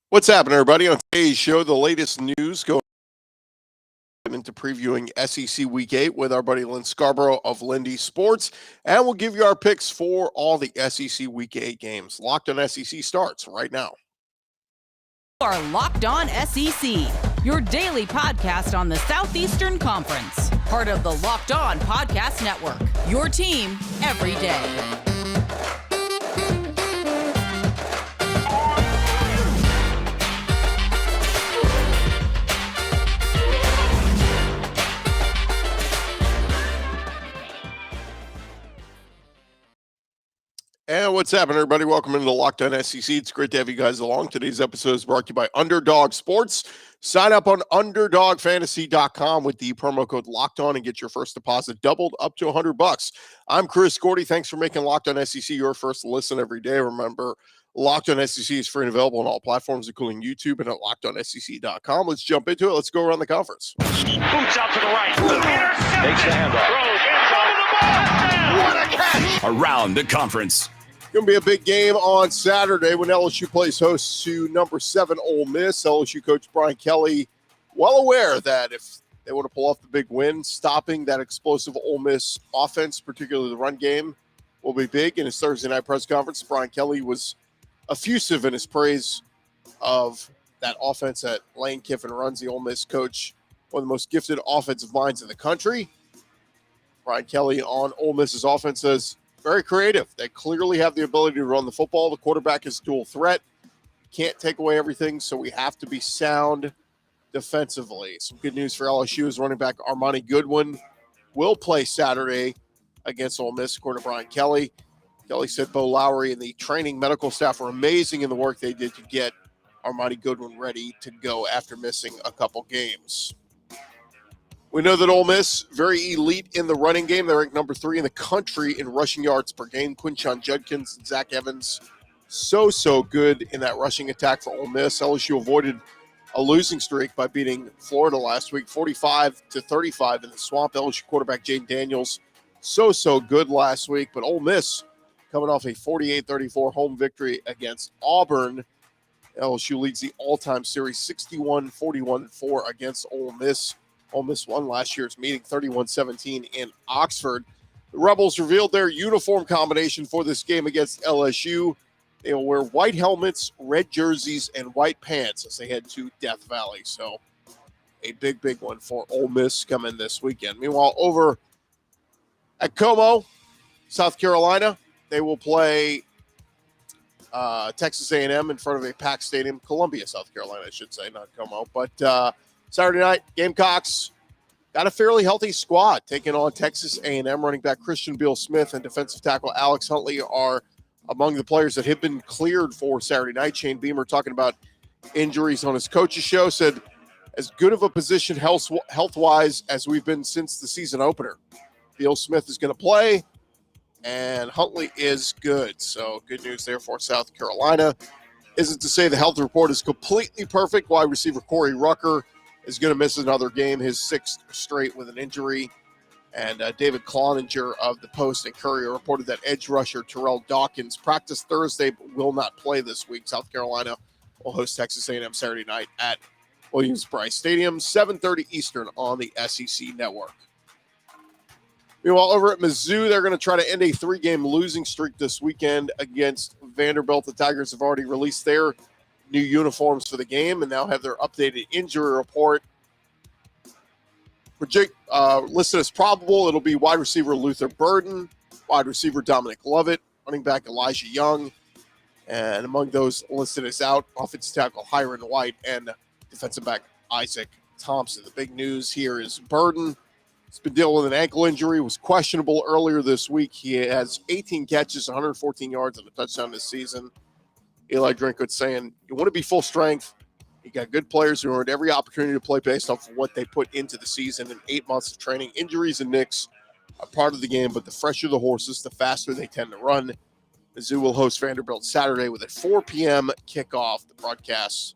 What's happening, everybody? On today's show, the latest news going into previewing SEC Week 8 with our buddy Lyn Scarbrough of Lindy Sports, and we'll give you our picks for all the SEC Week 8 games. Locked on SEC starts right now. You are Locked On SEC, your daily podcast on the Southeastern Conference. Part of the Locked On Podcast Network, your team every day. And what's happening, everybody? Welcome into Locked On SEC. It's great to have you guys along. Today's episode is brought to you by Underdog Sports. Sign up on UnderdogFantasy.com with the promo code Locked On and get your first deposit doubled up to $100. I'm Chris Gordy. Thanks for making Locked On SEC your first listen every day. Remember, Locked On SEC is free and available on all platforms, including YouTube and at LockedOnSEC.com. Let's jump into it. Let's go around the conference. Boots out to the right. Intercept. Takes the handoff. What a catch! Around the conference. Going to be a big game on Saturday when LSU plays host to number 7 Ole Miss. LSU coach Brian Kelly, well aware that if they want to pull off the big win, stopping that explosive Ole Miss offense, particularly the run game, will be big. In his Thursday night press conference, Brian Kelly was effusive in his praise of that offense that Lane Kiffin runs, the Ole Miss coach, one of the most gifted offensive minds in the country. Brian Kelly on Ole Miss's offense says, very creative. They clearly have the ability to run the football. The quarterback is dual threat. Can't take away everything, so we have to be sound defensively. Some good news for LSU is running back Armani Goodwin will play Saturday against Ole Miss, according to Brian Kelly. Kelly said Bo Lowry and the training medical staff were amazing in the work they did to get Armani Goodwin ready to go after missing a couple games. We know that Ole Miss, very elite in the running game. They're ranked number 3 in the country in rushing yards per game. Quinshon Judkins and Zach Evans, so good in that rushing attack for Ole Miss. LSU avoided a losing streak by beating Florida last week, 45-35 in the Swamp. LSU quarterback Jaden Daniels, so good last week. But Ole Miss coming off a 48-34 home victory against Auburn. LSU leads the all-time series 61-41-4 against Ole Miss. Ole Miss won last year's meeting 31-17 in Oxford. The Rebels revealed their uniform combination for this game against LSU. They will wear white helmets, red jerseys, and white pants as they head to Death Valley. So a big one for Ole Miss coming this weekend. Meanwhile, over at Como, South Carolina, they will play Texas A&M in front of a packed stadium. Columbia, South Carolina, I should say, not Como. But Saturday night, Gamecocks got a fairly healthy squad taking on Texas A&M. Running back Christian Beal-Smith and defensive tackle Alex Huntley are among the players that have been cleared for Saturday night. Shane Beamer, talking about injuries on his coach's show, said, as good of a position health-wise as we've been since the season opener. Beal-Smith is going to play, and Huntley is good. So good news there for South Carolina. Isn't to say the health report is completely perfect. Wide receiver Corey Rucker is going to miss another game, his 6th straight with an injury. And David Cloninger of the Post and Courier reported that edge rusher Terrell Dawkins practiced Thursday but will not play this week. South Carolina will host Texas A&M Saturday night at Williams-Brice Stadium, 7:30 Eastern on the SEC Network. Meanwhile, over at Mizzou, they're going to try to end a 3-game losing streak this weekend against Vanderbilt. The Tigers have already released their new uniforms for the game and now have their updated injury report. Listed as probable, it'll be wide receiver Luther Burden, wide receiver Dominic Lovett, running back Elijah Young, and among those listed as out, offensive tackle Hiron White and defensive back Isaac Thompson. The big news here is Burden. He's been dealing with an ankle injury, was questionable earlier this week. He has 18 catches, 114 yards, and a touchdown this season. Eli Drinkwood saying, you want to be full strength. You got good players who earned every opportunity to play based off of what they put into the season in 8 months of training. Injuries and nicks are part of the game, but the fresher the horses, the faster they tend to run. Mizzou will host Vanderbilt Saturday with a 4 p.m. kickoff. The broadcast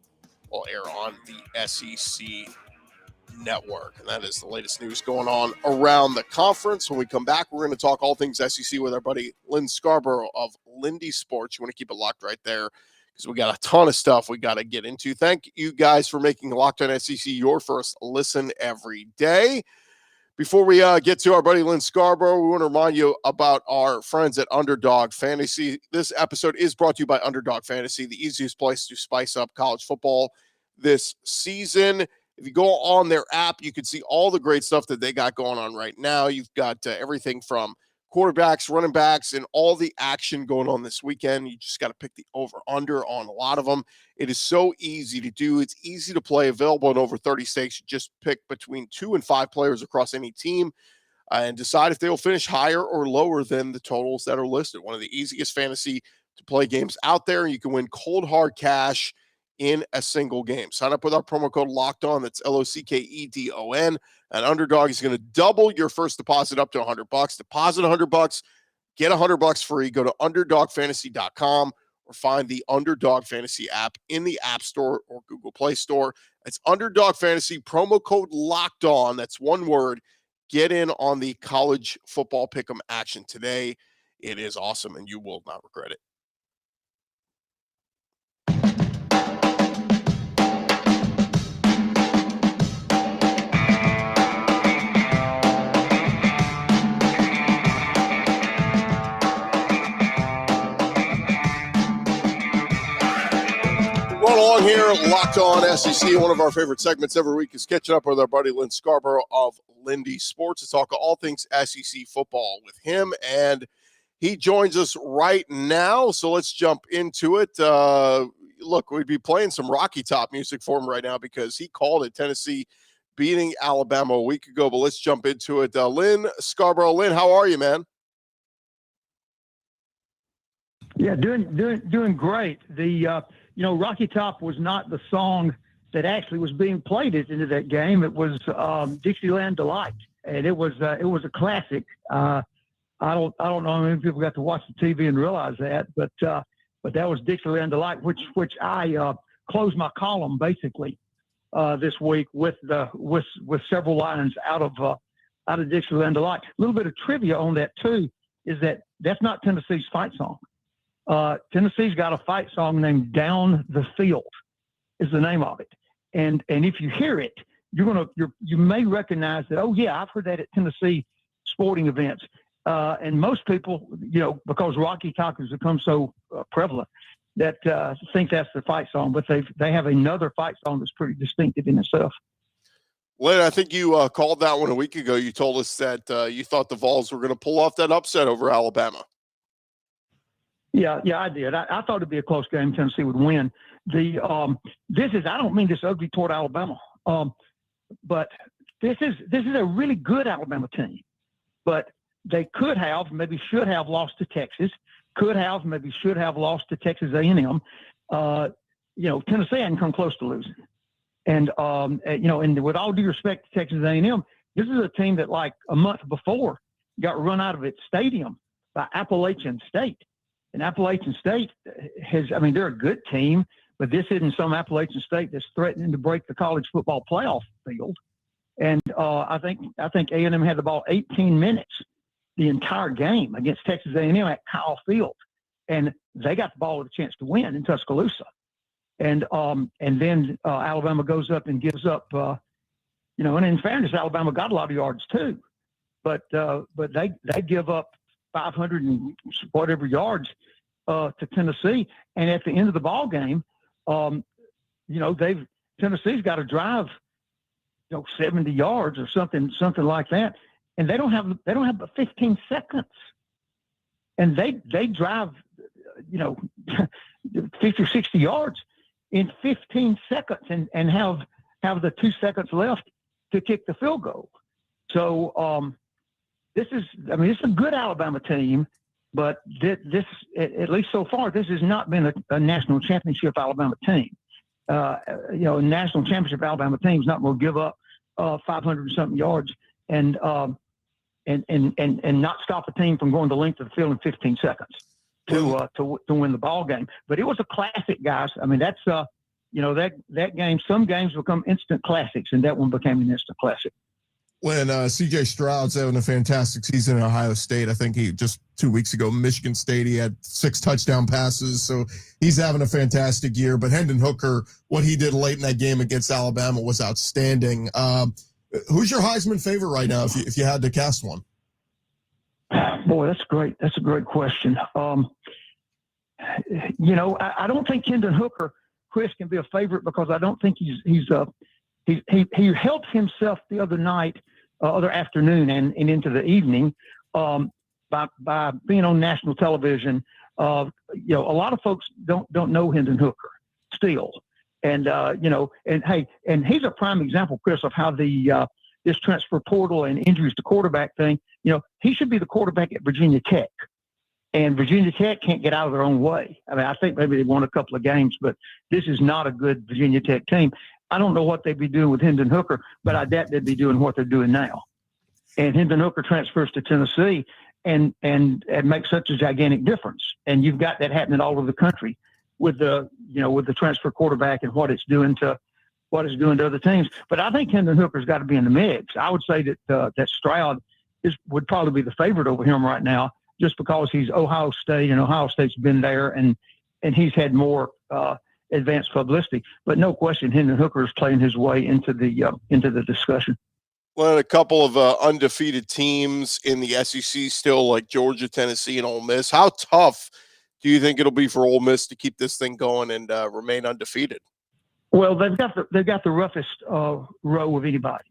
will air on the SEC Network. And that is the latest news going on around the conference. When we come back, we're going to talk all things SEC with our buddy Lyn Scarbrough of Lindy Sports. You want to keep it locked right there, because we got a ton of stuff we got to get into. Thank you guys for making Locked On SEC your first listen every day. Before we get to our buddy Lyn Scarbrough, we want to remind you about our friends at Underdog Fantasy. This episode is brought to you by Underdog Fantasy, the easiest place to spice up college football this season. If you go on their app, you can see all the great stuff that they got going on right now. You've got everything from quarterbacks, running backs, and all the action going on this weekend. You just got to pick the over-under on a lot of them. It is so easy to do. It's easy to play, available in over 30 states. You just pick between 2 and 5 players across any team and decide if they will finish higher or lower than the totals that are listed. One of the easiest fantasy to play games out there. You can win cold, hard cash in a single game. Sign up with our promo code Locked On. That's LOCKEDON. And Underdog is going to double your first deposit up to $100. Deposit $100, get $100 free. Go to UnderdogFantasy.com or find the Underdog Fantasy app in the App Store or Google Play Store. It's Underdog Fantasy, promo code Locked On. That's one word. Get in on the college football pick'em action today. It is awesome, and you will not regret it. Run along here, Locked On SEC. One of our favorite segments every week is catching up with our buddy Lyn Scarbrough of Lindy Sports to talk all things SEC football with him, and he joins us right now. So let's jump into it. Look, we'd be playing some Rocky Top music for him right now because he called it Tennessee beating Alabama a week ago. But let's jump into it. Lyn Scarbrough. Lyn, how are you, man? Yeah, doing great. The Rocky Top was not the song that actually was being played at the end of that game. It was Dixieland Delight, and it was a classic. I don't know how many people got to watch the TV and realize that, but that was Dixieland Delight, which I closed my column basically this week with several lines out of Dixieland Delight. A little bit of trivia on that too is that that's not Tennessee's fight song. Tennessee's got a fight song named "Down the Field" is the name of it, and if you hear it, you may recognize that. Oh yeah, I've heard that at Tennessee sporting events, and most people, because Rocky Top has become so prevalent, that think that's the fight song, but they have another fight song that's pretty distinctive in itself. Lyn, I think you called that one a week ago. You told us that you thought the Vols were going to pull off that upset over Alabama. Yeah, I did. I thought it'd be a close game. Tennessee would win. I don't mean this ugly toward Alabama, but this is a really good Alabama team. But they could have, maybe should have lost to Texas. Could have, maybe should have lost to Texas A&M. Tennessee hadn't come close to losing. And and with all due respect to Texas A&M, this is a team that like a month before got run out of its stadium by Appalachian State. And Appalachian State they're a good team, but this isn't some Appalachian State that's threatening to break the college football playoff field. And I think A&M had the ball 18 minutes the entire game against Texas A&M at Kyle Field, and they got the ball with a chance to win in Tuscaloosa. And then Alabama goes up and gives up. And in fairness, Alabama got a lot of yards too, but they give up 500 and whatever yards to Tennessee, and at the end of the ball game, Tennessee's got to drive 70 yards or something like that, and they don't have but 15 seconds, and they drive 50 or 60 yards in 15 seconds and have the 2 seconds left to kick the field goal. So this is a good Alabama team, but this, at least so far, this has not been a national championship Alabama team. A national championship Alabama team is not going to give up 500 and something yards and not stop a team from going the length of the field in 15 seconds to win the ball game. But it was a classic, guys. That's that game. Some games become instant classics, and that one became an instant classic. when CJ Stroud's having a fantastic season at Ohio State. I think he just 2 weeks ago, Michigan State, he had 6 touchdown passes. So he's having a fantastic year. But Hendon Hooker, what he did late in that game against Alabama was outstanding. Who's your Heisman favorite right now if you had to cast one? Boy, that's great. That's a great question. I don't think Hendon Hooker, Chris, can be a favorite because I don't think he helped himself the other afternoon and into the evening by being on national television. A lot of folks don't know Hendon Hooker still, and he's a prime example, Chris, of how this transfer portal and injuries to quarterback thing. He should be the quarterback at Virginia Tech, and Virginia Tech can't get out of their own way. I mean, I think maybe they won a couple of games, but this is not a good Virginia Tech team. I don't know what they'd be doing with Hendon Hooker, but I doubt they'd be doing what they're doing now. And Hendon Hooker transfers to Tennessee and makes such a gigantic difference. And you've got that happening all over the country with the transfer quarterback and what it's doing to other teams. But I think Hendon Hooker's got to be in the mix. I would say that Stroud would probably be the favorite over him right now, just because he's Ohio State and Ohio State's been there and he's had more advanced publicity. But no question, Hendon Hooker is playing his way into the discussion. Well, a couple of undefeated teams in the SEC still, like Georgia, Tennessee, and Ole Miss. How tough do you think it'll be for Ole Miss to keep this thing going and remain undefeated? Well, they've got the roughest row of anybody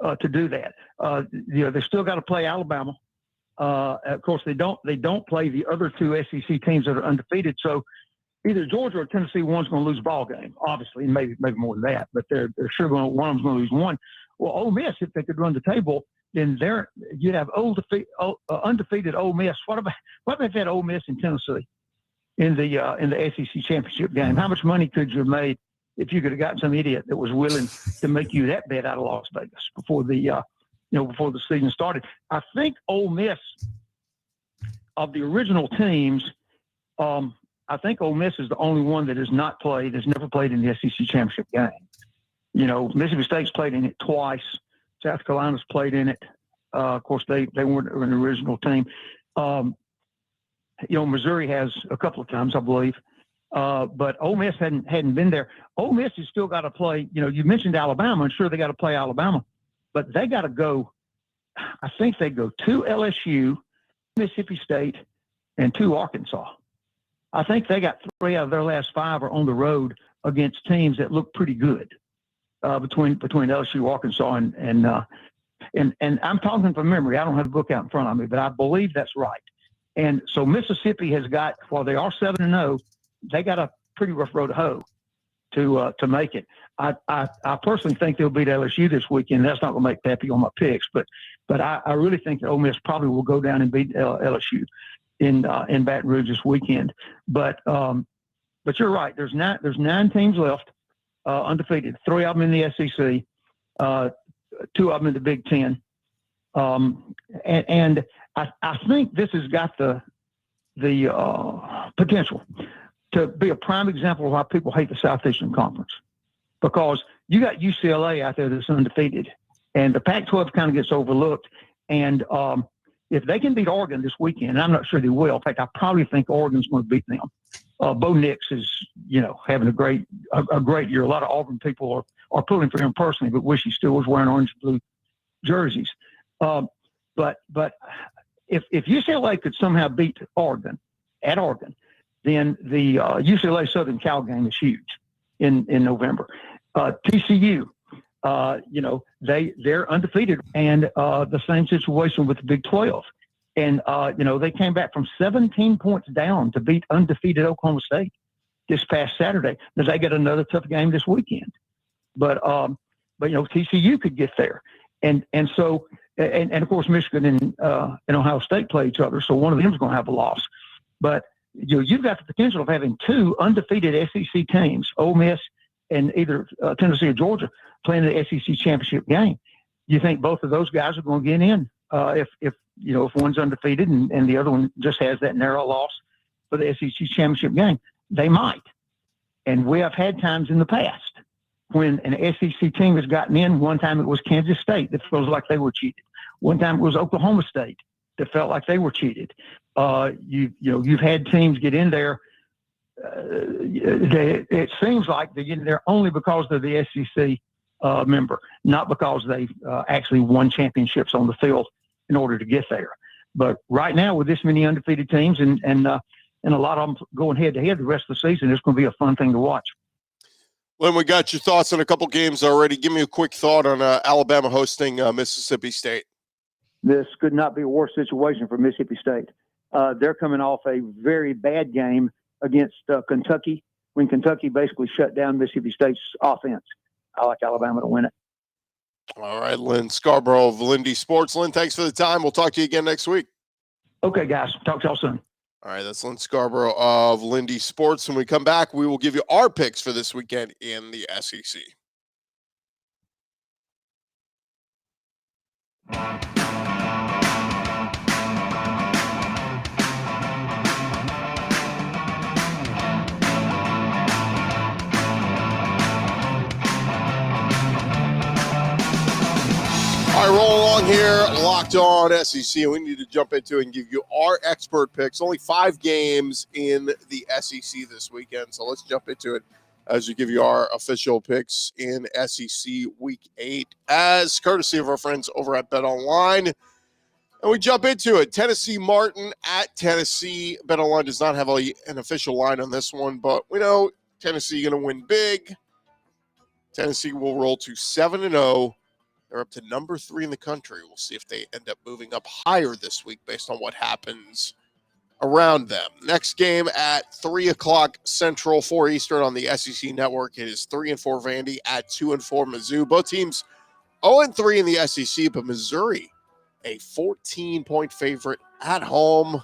to do that. They still got to play Alabama. Of course, they don't play the other 2 SEC teams that are undefeated. So either Georgia or Tennessee, one's going to lose a ball game, obviously, and maybe more than that. But they're sure one of them's going to lose one. Well, Ole Miss, if they could run the table, then you'd have undefeated Ole Miss. What if they had Ole Miss in Tennessee in the SEC championship game? How much money could you have made if you could have gotten some idiot that was willing to make you that bet out of Las Vegas before the season started? I think Ole Miss, of the original teams, I think Ole Miss is the only one that has never played in the SEC championship game. Mississippi State's played in it twice. South Carolina's played in it. Of course, they weren't an original team. Missouri has a couple of times, I believe. But Ole Miss hadn't been there. Ole Miss has still got to play. You mentioned Alabama, and sure, they got to play Alabama. But they got to go, I think they go to LSU, Mississippi State, and to Arkansas. I think they got 3 out of their last 5 are on the road against teams that look pretty good between LSU, Arkansas, and I'm talking from memory. I don't have the book out in front of me, but I believe that's right. And so Mississippi has got, while they are 7-0, they got a pretty rough road to hoe to make it. I personally think they'll beat LSU this weekend. That's not going to make Peppy on my picks, but I really think that Ole Miss probably will go down and beat LSU in Baton Rouge this weekend. But you're right. There's 9 teams left undefeated. 3 of them in the SEC, 2 of them in the Big Ten, and I think this has got the potential to be a prime example of why people hate the Southeastern Conference, because you got UCLA out there that's undefeated, and the Pac-12 kind of gets overlooked. And if they can beat Oregon this weekend, and I'm not sure they will. In fact, I probably think Oregon's going to beat them. Bo Nix is, having a great year. A lot of Auburn people are pulling for him personally, but wish he still was wearing orange and blue jerseys. But if UCLA could somehow beat Oregon at Oregon, then the UCLA Southern Cal game is huge in November. TCU, they're undefeated, and the same situation with the Big 12. And, they came back from 17 points down to beat undefeated Oklahoma State this past Saturday. Now, they get another tough game this weekend. But TCU could get there. And so, and of course, Michigan and Ohio State play each other. So one of them is going to have a loss. But, you've got the potential of having 2 undefeated SEC teams, Ole Miss and either Tennessee or Georgia, playing the SEC championship game. You think both of those guys are going to get in if one's undefeated and the other one just has that narrow loss for the SEC championship game? They might. And we have had times in the past when an SEC team has gotten in, one time it was Kansas State that feels like they were cheated. One time it was Oklahoma State that felt like they were cheated. You've had teams get in there. It seems like they get in there only because they're the SEC member, not because they actually won championships on the field in order to get there. But right now, with this many undefeated teams and a lot of them going head to head the rest of the season, it's going to be a fun thing to watch. Lyn, we got your thoughts on a couple games already. Give me a quick thought on Alabama hosting Mississippi State. This could not be a worse situation for Mississippi State. They're coming off a very bad game against Kentucky, when Kentucky basically shut down Mississippi State's offense. I like Alabama to win it. All right, Lyn Scarbrough of Lindy Sports. Lyn, thanks for the time. We'll talk to you again next week. Okay, guys. Talk to y'all soon. All right, that's Lyn Scarbrough of Lindy Sports. When we come back, we will give you our picks for this weekend in the SEC. All right, roll along here, Locked On SEC. We need to jump into it and give you our expert picks. Only 5 games in the SEC this weekend, so let's jump into it as we give you our official picks in SEC Week 8, as courtesy of our friends over at BetOnline. And we jump into it. Tennessee Martin at Tennessee. BetOnline does not have an official line on this one, but we know Tennessee going to win big. Tennessee will roll to 7-0. They're up to number 3 in the country. We'll see if they end up moving up higher this week based on what happens around them. Next game at 3 o'clock Central, 4 Eastern on the SEC Network. It is 3-4 Vandy at 2-4 Mizzou. Both teams 0-3 in the SEC, but Missouri a 14-point favorite at home.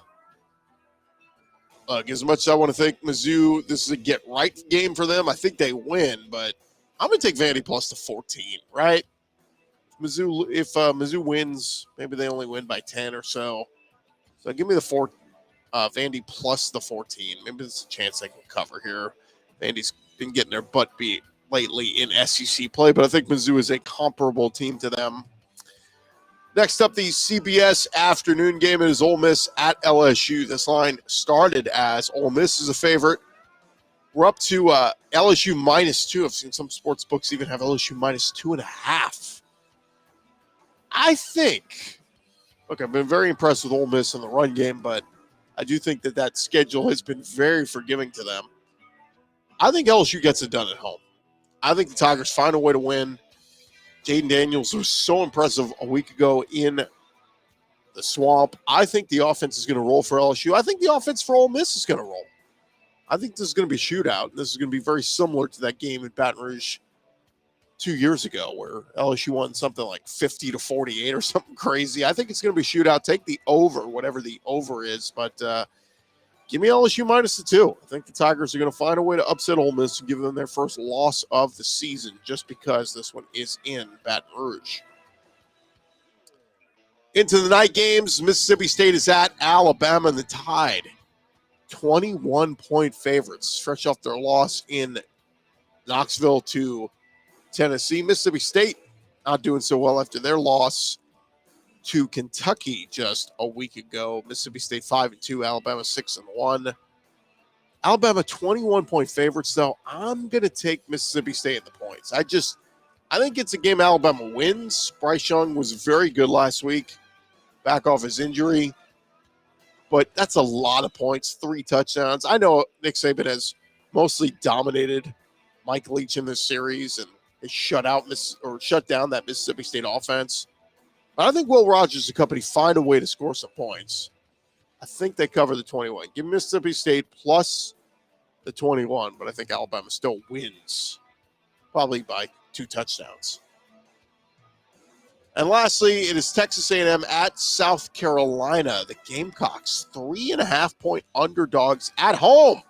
Look, as much as I want to think Mizzou, this is a get-right game for them, I think they win, but I'm going to take Vandy plus the 14, right? If Mizzou wins, maybe they only win by 10 or so. So give me the Vandy plus the 14. Maybe there's a chance they can cover here. Vandy's been getting their butt beat lately in SEC play, but I think Mizzou is a comparable team to them. Next up, the CBS afternoon game is Ole Miss at LSU. This line started as Ole Miss is a favorite. We're up to LSU -2. I've seen some sports books even have LSU -2.5. I think, look, I've been very impressed with Ole Miss in the run game, but I do think that schedule has been very forgiving to them. I think LSU gets it done at home. I think the Tigers find a way to win. Jaden Daniels was so impressive a week ago in the Swamp. I think the offense is going to roll for LSU. I think the offense for Ole Miss is going to roll. I think this is going to be a shootout. This is going to be very similar to that game in Baton Rouge 2 years ago where LSU won something like 50-48 or something crazy. I think it's going to be a shootout. Take the over, whatever the over is, but give me LSU -2. I think the Tigers are going to find a way to upset Ole Miss and give them their first loss of the season just because this one is in Baton Rouge. Into the night games, Mississippi State is at Alabama, and the Tide 21-point favorites, fresh off their loss in Knoxville to Tennessee. Mississippi State not doing so well after their loss to Kentucky just a week ago. Mississippi State 5-2, Alabama 6-1. Alabama 21-point favorites, though. I'm going to take Mississippi State at the points. I think it's a game Alabama wins. Bryce Young was very good last week, back off his injury. But that's a lot of points, 3 touchdowns. I know Nick Saban has mostly dominated Mike Leach in this series and has shut down that Mississippi State offense. But I think Will Rogers and company find a way to score some points. I think they cover the 21. Give Mississippi State plus the 21, but I think Alabama still wins, probably by 2 touchdowns. And lastly, it is Texas A&M at South Carolina. The Gamecocks, 3.5-point underdogs at home.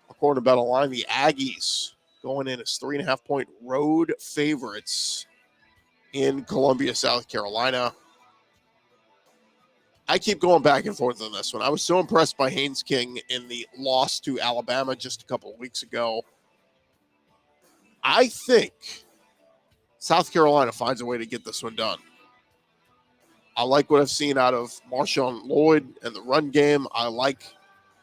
According to BetOnline, the Aggies going in as 3.5-point road favorites in Columbia, South Carolina. I keep going back and forth on this one. I was so impressed by Haynes King in the loss to Alabama just a couple of weeks ago. I think South Carolina finds a way to get this one done. I like what I've seen out of Marshawn Lloyd and the run game. I like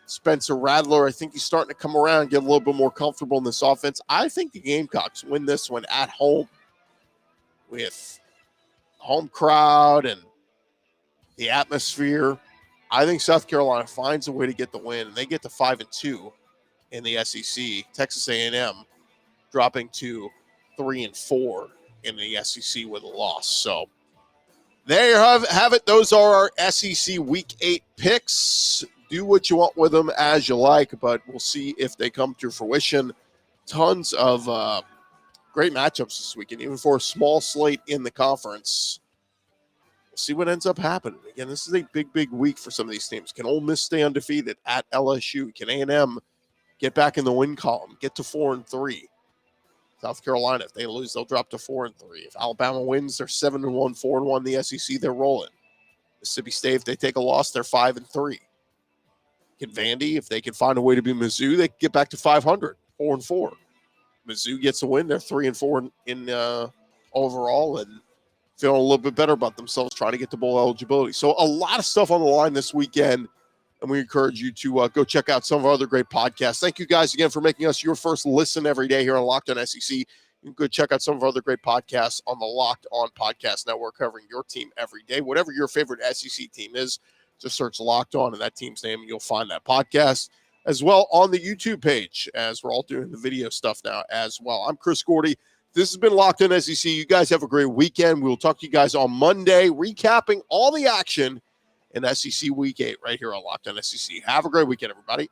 Spencer Rattler. I think he's starting to come around and get a little bit more comfortable in this offense. I think the Gamecocks win this one at home with home crowd and the atmosphere. I think South Carolina finds a way to get the win, and they get to 5-2 in the SEC. Texas A&M dropping to 3-4 in the SEC with a loss. So there you have it. Those are our SEC Week 8 picks. Do what you want with them as you like, but we'll see if they come to fruition. Tons of great matchups this weekend, even for a small slate in the conference. We'll see what ends up happening. Again, this is a big, big week for some of these teams. Can Ole Miss stay undefeated at LSU? Can A&M get back in the win column, get to 4-3? South Carolina, if they lose, they'll drop to 4-3. If Alabama wins, they're 7-1, 4-1 in the SEC. They're rolling. Mississippi State, if they take a loss, they're 5-3. Can Vandy, if they can find a way to be Mizzou, they can get back to 500, 4-4. Mizzou gets a win, they're 3-4 in overall, and feeling a little bit better about themselves, trying to get to bowl eligibility. So a lot of stuff on the line this weekend, and we encourage you to go check out some of our other great podcasts. Thank you guys again for making us your first listen every day here on Locked On SEC. You can go check out some of our other great podcasts on the Locked On Podcast Network, covering your team every day. Whatever your favorite SEC team is, just search Locked On and that team's name, and you'll find that podcast as well on the YouTube page, as we're all doing the video stuff now as well. I'm Chris Gordy. This has been Locked On SEC. You guys have a great weekend. We'll talk to you guys on Monday, recapping all the action in SEC Week 8 right here on Locked On SEC. Have a great weekend, everybody.